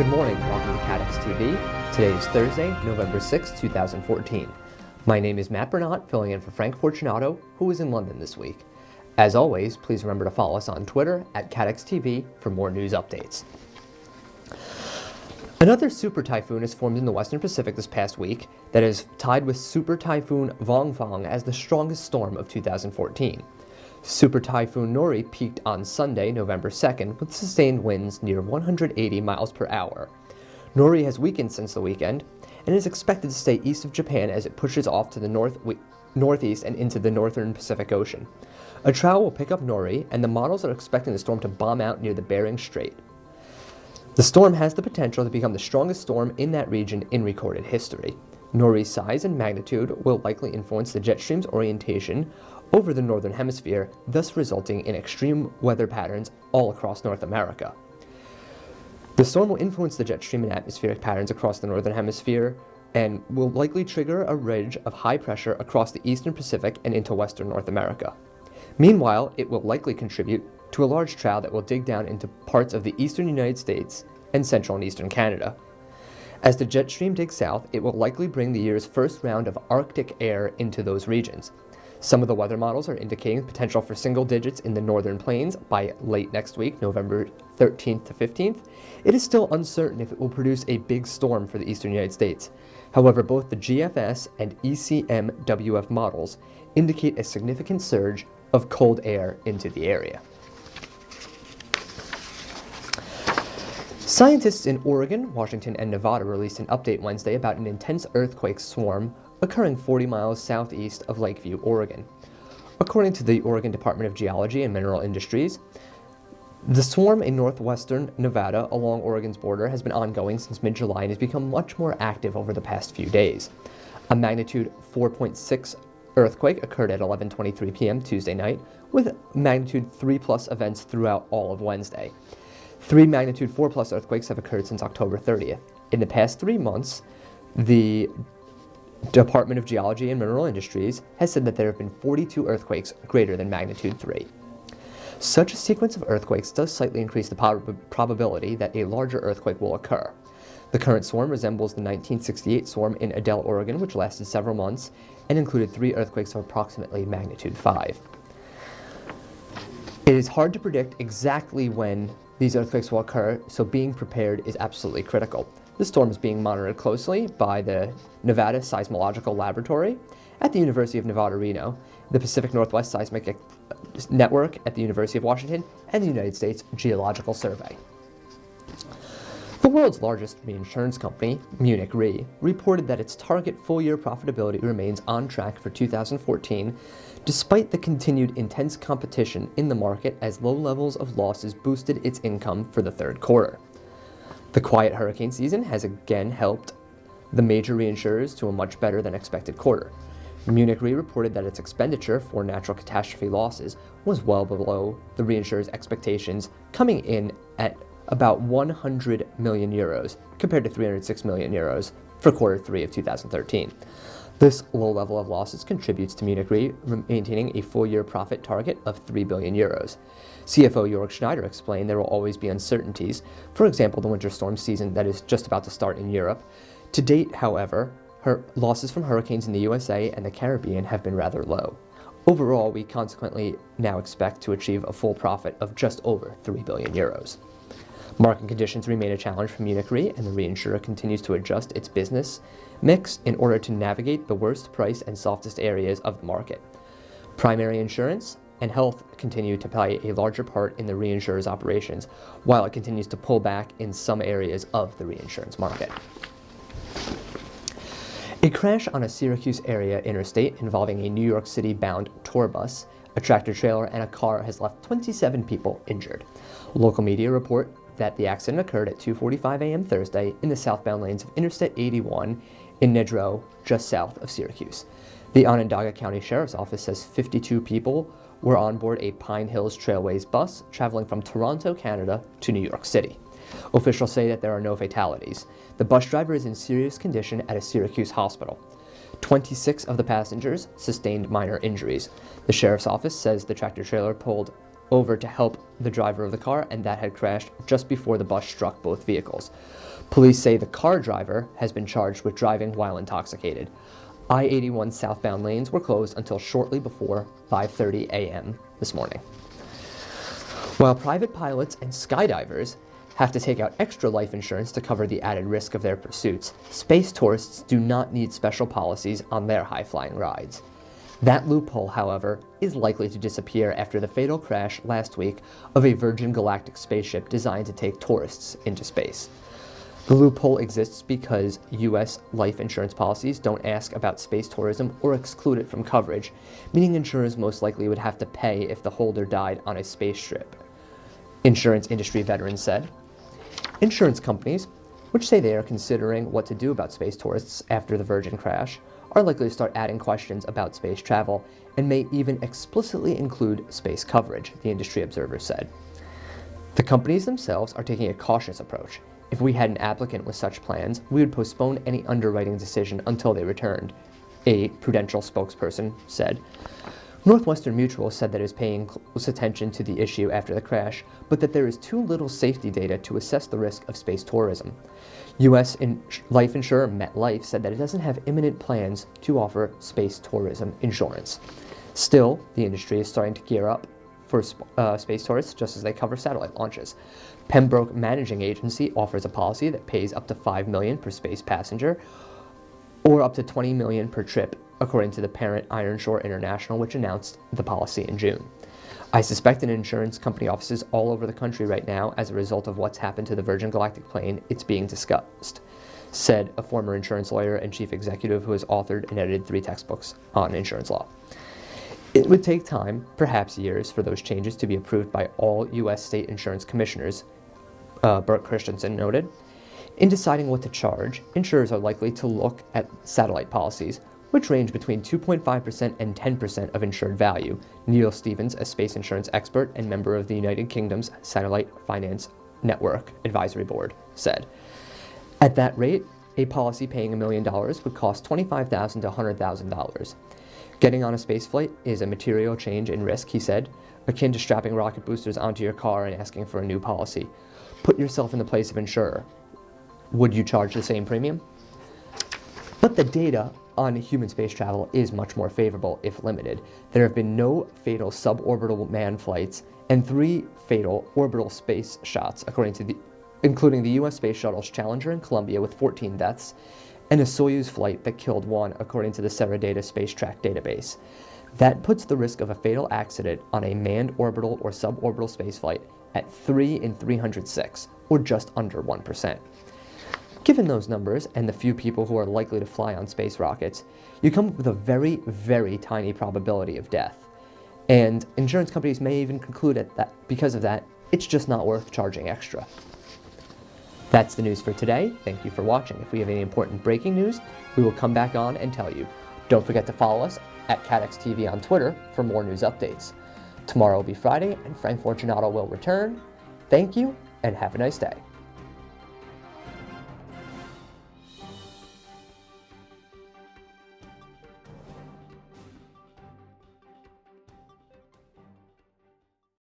Good morning, welcome to Catex TV. Today is Thursday, November 6, 2014. My name is Matt Bernat, filling in for Frank Fortunato, who is in London this week. As always, please remember to follow us on Twitter at Catex TV for more news updates. Another super typhoon has formed in the Western Pacific this past week that is tied with Super Typhoon Vongfang as the strongest storm of 2014. Super Typhoon Nuri peaked on Sunday, November 2nd, with sustained winds near 180 miles per hour. Nuri has weakened since the weekend and is expected to stay east of Japan as it pushes off to the northeast and into the northern Pacific Ocean. A trough will pick up Nuri, and the models are expecting the storm to bomb out near the Bering Strait. The storm has the potential to become the strongest storm in that region in recorded history. Nuri's size and magnitude will likely influence the jet stream's orientation over the northern hemisphere, thus resulting in extreme weather patterns all across North America. The storm will influence the jet stream and atmospheric patterns across the northern hemisphere and will likely trigger a ridge of high pressure across the eastern Pacific and into western North America. Meanwhile, it will likely contribute to a large trough that will dig down into parts of the eastern United States and central and eastern Canada. As the jet stream digs south, it will likely bring the year's first round of Arctic air into those regions. Some of the weather models are indicating potential for single digits in the northern plains by late next week, November 13th to 15th. It is still uncertain if it will produce a big storm for the eastern United States. However, both the GFS and ECMWF models indicate a significant surge of cold air into the area. Scientists in Oregon, Washington, and Nevada released an update Wednesday about an intense earthquake swarm occurring 40 miles southeast of Lakeview, Oregon. According to the Oregon Department of Geology and Mineral Industries, the swarm in northwestern Nevada along Oregon's border has been ongoing since mid-July and has become much more active over the past few days. A magnitude 4.6 earthquake occurred at 11:23 p.m. Tuesday night, with magnitude 3+ events throughout all of Wednesday. 3 magnitude 4+ earthquakes have occurred since October 30th. In the past 3 months, the Department of Geology and Mineral Industries has said that there have been 42 earthquakes greater than magnitude 3. Such a sequence of earthquakes does slightly increase the probability that a larger earthquake will occur. The current swarm resembles the 1968 swarm in Adel, Oregon, which lasted several months and included 3 earthquakes of approximately magnitude 5. It is hard to predict exactly when these earthquakes will occur, so being prepared is absolutely critical. The storm is being monitored closely by the Nevada Seismological Laboratory at the University of Nevada, Reno, the Pacific Northwest Seismic Network at the University of Washington, and the United States Geological Survey. The world's largest reinsurance company, Munich Re, reported that its target full-year profitability remains on track for 2014, despite the continued intense competition in the market as low levels of losses boosted its income for the third quarter. The quiet hurricane season has again helped the major reinsurers to a much better than expected quarter. Munich Re reported that its expenditure for natural catastrophe losses was well below the reinsurers' expectations, coming in at about 100 million euros compared to 306 million euros for quarter 3 of 2013. This low level of losses contributes to Munich Re maintaining a full-year profit target of 3 billion euros. CFO Jörg Schneider explained there will always be uncertainties, for example the winter storm season that is just about to start in Europe. To date, however, losses from hurricanes in the USA and the Caribbean have been rather low. Overall, we consequently now expect to achieve a full profit of just over 3 billion euros. Market conditions remain a challenge for Munich Re, and the reinsurer continues to adjust its business mix in order to navigate the worst price and softest areas of the market. Primary insurance and health continue to play a larger part in the reinsurer's operations, while it continues to pull back in some areas of the reinsurance market. A crash on a Syracuse area interstate involving a New York City-bound tour bus, a tractor-trailer, and a car has left 27 people injured. Local media report that the accident occurred at 2:45 a.m. Thursday in the southbound lanes of Interstate 81 in Nedrow, just south of Syracuse. The Onondaga County Sheriff's Office says 52 people were on board a Pine Hills Trailways bus traveling from Toronto, Canada to New York City. Officials say that there are no fatalities. The bus driver is in serious condition at a Syracuse hospital. 26 of the passengers sustained minor injuries. The sheriff's office says the tractor-trailer pulled over to help the driver of the car, and that had crashed just before the bus struck both vehicles. Police say the car driver has been charged with driving while intoxicated. I-81 southbound lanes were closed until shortly before 5:30 a.m. this morning. While private pilots and skydivers have to take out extra life insurance to cover the added risk of their pursuits, space tourists do not need special policies on their high-flying rides. That loophole, however, is likely to disappear after the fatal crash last week of a Virgin Galactic spaceship designed to take tourists into space. The loophole exists because U.S. life insurance policies don't ask about space tourism or exclude it from coverage, meaning insurers most likely would have to pay if the holder died on a space trip, insurance industry veterans said. Insurance companies, which say they are considering what to do about space tourists after the Virgin crash, are likely to start adding questions about space travel and may even explicitly include space coverage, the industry observer said. The companies themselves are taking a cautious approach. If we had an applicant with such plans, we would postpone any underwriting decision until they returned, a Prudential spokesperson said. Northwestern Mutual said that it is paying close attention to the issue after the crash, but that there is too little safety data to assess the risk of space tourism. U.S. life insurer MetLife said that it doesn't have imminent plans to offer space tourism insurance. Still, the industry is starting to gear up for space tourists just as they cover satellite launches. Pembroke Managing Agency offers a policy that pays up to $5 million per space passenger or up to $20 million per trip, according to the parent Ironshore International, which announced the policy in June. I suspect in insurance company offices all over the country right now, as a result of what's happened to the Virgin Galactic plane, it's being discussed, said a former insurance lawyer and chief executive who has authored and edited 3 textbooks on insurance law. It would take time, perhaps years, for those changes to be approved by all U.S. state insurance commissioners, Burt Christensen noted. In deciding what to charge, insurers are likely to look at satellite policies, which range between 2.5% and 10% of insured value, Neil Stevens, a space insurance expert and member of the United Kingdom's Satellite Finance Network Advisory Board, said. At that rate, a policy paying $1 million would cost $25,000 to $100,000. Getting on a spaceflight is a material change in risk, he said, akin to strapping rocket boosters onto your car and asking for a new policy. Put yourself in the place of insurer. Would you charge the same premium? But the data on human space travel is much more favorable, if limited. There have been no fatal suborbital manned flights and 3 fatal orbital space shots, including the U.S. Space Shuttle's Challenger and Columbia with 14 deaths, and a Soyuz flight that killed 1, according to the Seradata Space Track database. That puts the risk of a fatal accident on a manned orbital or suborbital spaceflight at 3 in 306, or just under 1%. Given those numbers and the few people who are likely to fly on space rockets, you come up with a very, very tiny probability of death. And insurance companies may even conclude that because of that, it's just not worth charging extra. That's the news for today. Thank you for watching. If we have any important breaking news, we will come back on and tell you. Don't forget to follow us at Catex TV on Twitter for more news updates. Tomorrow will be Friday, and Frank Fortunato will return. Thank you, and have a nice day.